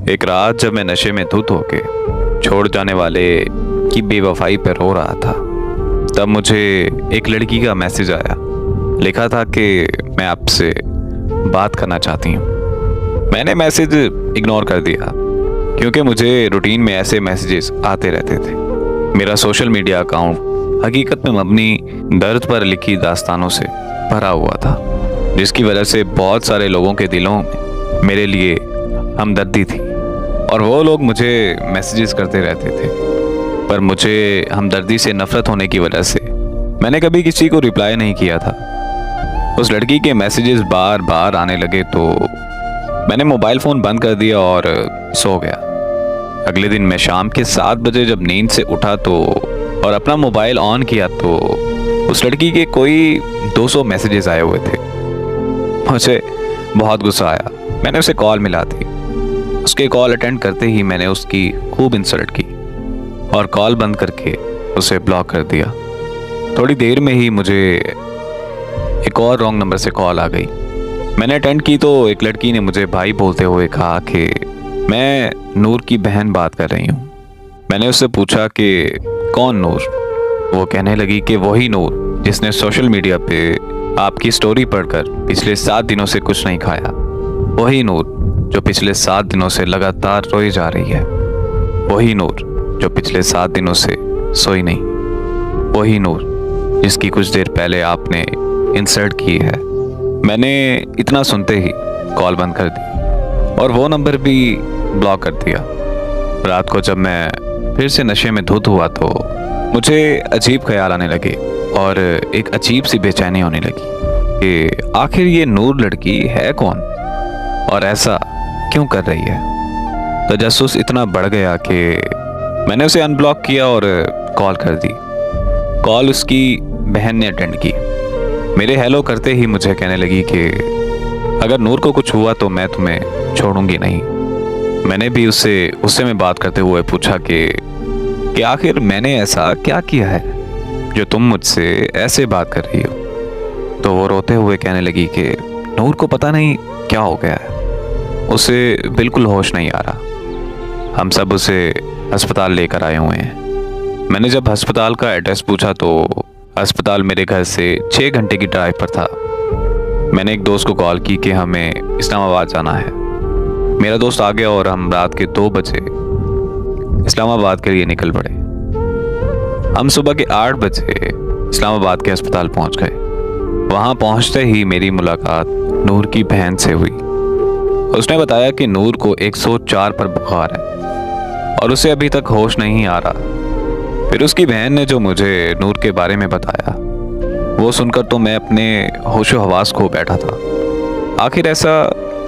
एक रात जब मैं नशे में धुत होके छोड़ जाने वाले की बेवफाई पर रो रहा था, तब मुझे एक लड़की का मैसेज आया। लिखा था कि मैं आपसे बात करना चाहती हूँ। मैंने मैसेज इग्नोर कर दिया क्योंकि मुझे रूटीन में ऐसे मैसेजेस आते रहते थे। मेरा सोशल मीडिया अकाउंट हकीकत में अपनी दर्द पर लिखी दास्तानों से भरा हुआ था, जिसकी वजह से बहुत सारे लोगों के दिलों में मेरे लिए हमदर्दी थी और वो लोग मुझे मैसेजेस करते रहते थे। पर मुझे हमदर्दी से नफरत होने की वजह से मैंने कभी किसी को रिप्लाई नहीं किया था। उस लड़की के मैसेजेस बार बार आने लगे तो मैंने मोबाइल फ़ोन बंद कर दिया और सो गया। अगले दिन मैं शाम के 7 बजे जब नींद से उठा तो और अपना मोबाइल ऑन किया तो उस लड़की के कोई 200 मैसेजेस आए हुए थे। मुझे बहुत गुस्सा आया। मैंने उसे कॉल मिला दी। उसके कॉल अटेंड करते ही मैंने उसकी खूब इंसल्ट की और कॉल बंद करके उसे ब्लॉक कर दिया। थोड़ी देर में ही मुझे एक और रॉन्ग नंबर से कॉल आ गई। मैंने अटेंड की तो एक लड़की ने मुझे भाई बोलते हुए कहा कि मैं नूर की बहन बात कर रही हूँ। मैंने उससे पूछा कि कौन नूर? वो कहने लगी कि वही नूर जिसने सोशल मीडिया पे आपकी स्टोरी पढ़कर पिछले 7 दिनों से कुछ नहीं खाया। वही नूर जो पिछले 7 दिनों से लगातार रोई जा रही है। वही नूर जो पिछले 7 दिनों से सोई नहीं। वही नूर जिसकी कुछ देर पहले आपने इंसल्ट की है। मैंने इतना सुनते ही कॉल बंद कर दी और वो नंबर भी ब्लॉक कर दिया। रात को जब मैं फिर से नशे में धुत हुआ तो मुझे अजीब ख्याल आने लगे और एक अजीब सी बेचैनी होने लगी कि आखिर ये नूर लड़की है कौन और ऐसा क्यों कर रही है। तजस्सुस इतना बढ़ गया कि मैंने उसे अनब्लॉक किया और कॉल कर दी। कॉल उसकी बहन ने अटेंड की। मेरे हेलो करते ही मुझे कहने लगी कि अगर नूर को कुछ हुआ तो मैं तुम्हें छोड़ूंगी नहीं। मैंने भी उससे गुस्से में बात करते हुए पूछा कि आखिर मैंने ऐसा क्या किया है जो तुम मुझसे ऐसे बात कर रही हो। तो वो रोते हुए कहने लगी कि नूर को पता नहीं क्या हो गया है, उसे बिल्कुल होश नहीं आ रहा। हम सब उसे अस्पताल लेकर आए हुए हैं। मैंने जब अस्पताल का एड्रेस पूछा तो अस्पताल मेरे घर से 6 घंटे की ड्राइव पर था। मैंने एक दोस्त को कॉल की कि हमें इस्लामाबाद जाना है। मेरा दोस्त आ गया और हम रात के 2 बजे इस्लामाबाद के लिए निकल पड़े। हम सुबह के 8 बजे इस्लामाबाद के अस्पताल पहुंच गए। वहां पहुंचते ही मेरी मुलाकात नूर की बहन से हुई। उसने बताया कि नूर को 104 पर बुखार है और उसे अभी तक होश नहीं आ रहा। फिर उसकी बहन ने जो मुझे नूर के बारे में बताया वो सुनकर तो मैं अपने होशो हवास खो बैठा था। आखिर ऐसा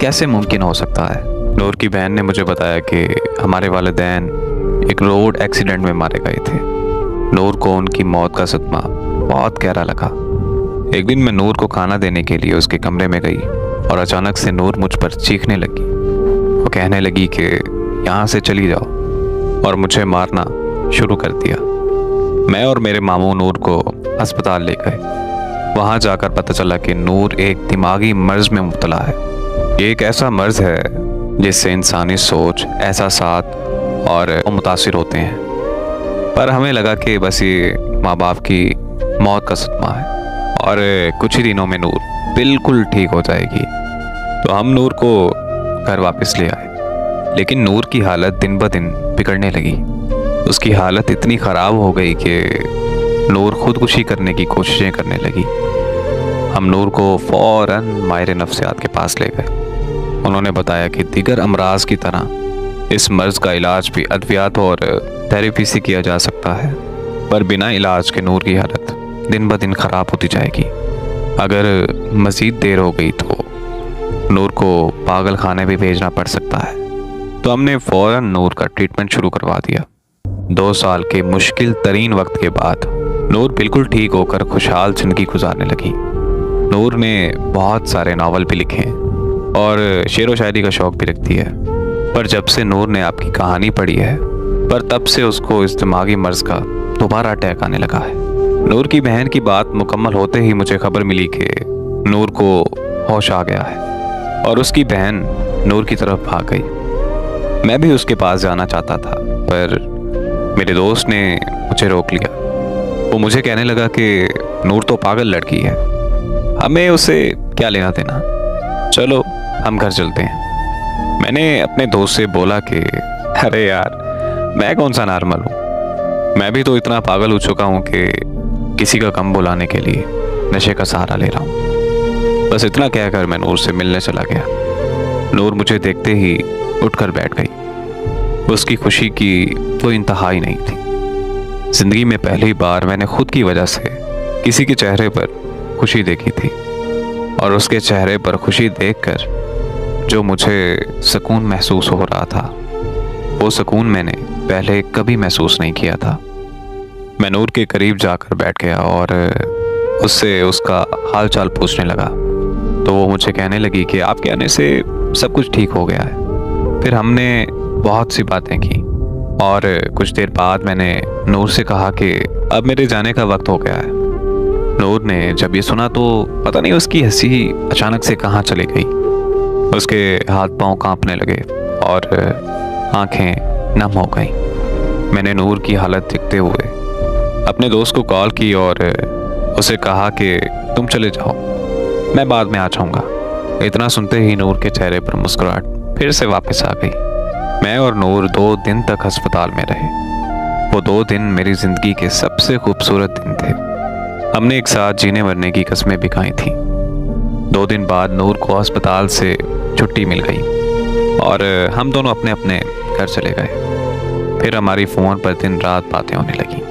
कैसे मुमकिन हो सकता है? नूर की बहन ने मुझे बताया कि हमारे वालिदैन एक रोड एक्सीडेंट में मारे गए थे। नूर को उनकी मौत का सदमा बहुत गहरा लगा। एक दिन मैं नूर को खाना देने के लिए उसके कमरे में गई और अचानक से नूर मुझ पर चीखने लगी। वो कहने लगी कि यहाँ से चली जाओ और मुझे मारना शुरू कर दिया। मैं और मेरे मामू नूर को अस्पताल ले गए। वहाँ जाकर पता चला कि नूर एक दिमागी मर्ज में मुब्तला है। ये एक ऐसा मर्ज है जिससे इंसानी सोच, एहसासात और मुतासिर होते हैं। पर हमें लगा कि बस ये माँ बाप की मौत का सदमा है और कुछ ही दिनों में नूर बिल्कुल ठीक हो जाएगी। तो हम नूर को घर वापस ले आए, लेकिन नूर की हालत दिन ब दिन बिगड़ने लगी। उसकी हालत इतनी ख़राब हो गई कि नूर खुदकुशी करने की कोशिशें करने लगी। हम नूर को फ़ौरन माहिर नफ्सियात के पास ले गए। उन्होंने बताया कि दीगर अमराज की तरह इस मर्ज़ का इलाज भी अद्वियात और थेरेपी से किया जा सकता है, पर बिना इलाज के नूर की हालत दिन ब दिन ख़राब होती जाएगी। अगर मज़ीद देर हो गई तो नूर को पागल खाने भी भेजना पड़ सकता है। तो हमने फ़ौरन नूर का ट्रीटमेंट शुरू करवा दिया। 2 साल के मुश्किल तरीन वक्त के बाद नूर बिल्कुल ठीक होकर खुशहाल ज़िंदगी गुजारने लगी। नूर ने बहुत सारे नावल भी लिखे और शेर व शायरी का शौक़ भी रखती है। पर जब से नूर ने आपकी कहानी पढ़ी है, पर तब से उसको इस दिमागी मर्ज का दोबारा अटैक आने लगा है। नूर की बहन की बात मुकम्मल होते ही मुझे खबर मिली कि नूर को होश आ गया है और उसकी बहन नूर की तरफ भाग गई। मैं भी उसके पास जाना चाहता था, पर मेरे दोस्त ने मुझे रोक लिया। वो मुझे कहने लगा कि नूर तो पागल लड़की है, हमें उसे क्या लेना देना, चलो हम घर चलते हैं। मैंने अपने दोस्त से बोला कि अरे यार, मैं कौन सा नॉर्मल हूँ, मैं भी तो इतना पागल हो चुका हूँ कि किसी का कम बुलाने के लिए नशे का सहारा ले रहा हूँ। बस इतना कहकर मैं नूर से मिलने चला गया। नूर मुझे देखते ही उठकर बैठ गई। उसकी खुशी की कोई इंतहा ही नहीं थी। जिंदगी में पहली बार मैंने खुद की वजह से किसी के चेहरे पर खुशी देखी थी, और उसके चेहरे पर खुशी देखकर जो मुझे सुकून महसूस हो रहा था, वो सुकून मैंने पहले कभी महसूस नहीं किया था। मैं नूर के करीब जाकर बैठ गया और उससे उसका हाल चाल पूछने लगा, तो वो मुझे कहने लगी कि आपके आने से सब कुछ ठीक हो गया है। फिर हमने बहुत सी बातें की और कुछ देर बाद मैंने नूर से कहा कि अब मेरे जाने का वक्त हो गया है। नूर ने जब ये सुना तो पता नहीं उसकी हंसी अचानक से कहाँ चली गई। उसके हाथ पांव कांपने लगे और आंखें नम हो गईं। मैंने नूर की हालत देखते हुए अपने दोस्त को कॉल की और उसे कहा कि तुम चले जाओ, मैं बाद में आ जाऊँगा। इतना सुनते ही नूर के चेहरे पर मुस्कुराहट फिर से वापस आ गई। मैं और नूर 2 दिन तक अस्पताल में रहे। वो 2 दिन मेरी ज़िंदगी के सबसे खूबसूरत दिन थे। हमने एक साथ जीने मरने की कस्में भी खाई थीं। 2 दिन बाद नूर को अस्पताल से छुट्टी मिल गई और हम दोनों अपने अपने घर चले गए। फिर हमारी फ़ोन पर दिन रात बातें होने लगी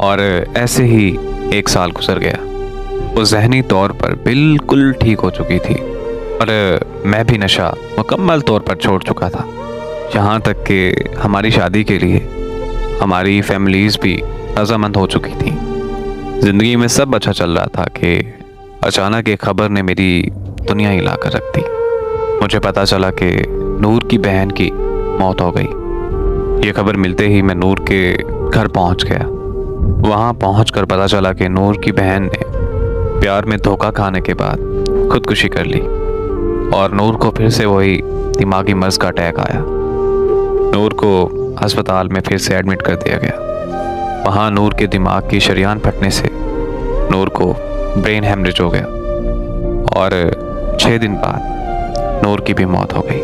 और ऐसे ही 1 साल गुजर गया। वो जहनी तौर पर बिल्कुल ठीक हो चुकी थी और मैं भी नशा मुकम्मल तौर पर छोड़ चुका था। यहाँ तक कि हमारी शादी के लिए हमारी फैमिलीज़ भी रजामंद हो चुकी थी। ज़िंदगी में सब अच्छा चल रहा था कि अचानक एक खबर ने मेरी दुनिया हिला कर रख दी। मुझे पता चला कि नूर की बहन की मौत हो गई। ये खबर मिलते ही मैं नूर के घर पहुंच गया। वहां पहुंचकर पता चला कि नूर की बहन ने प्यार में धोखा खाने के बाद खुदकुशी कर ली और नूर को फिर से वही दिमागी मर्ज का अटैक आया। नूर को अस्पताल में फिर से एडमिट कर दिया गया। वहाँ नूर के दिमाग की शरीयान फटने से नूर को ब्रेन हेमरेज हो गया और 6 दिन बाद नूर की भी मौत हो गई।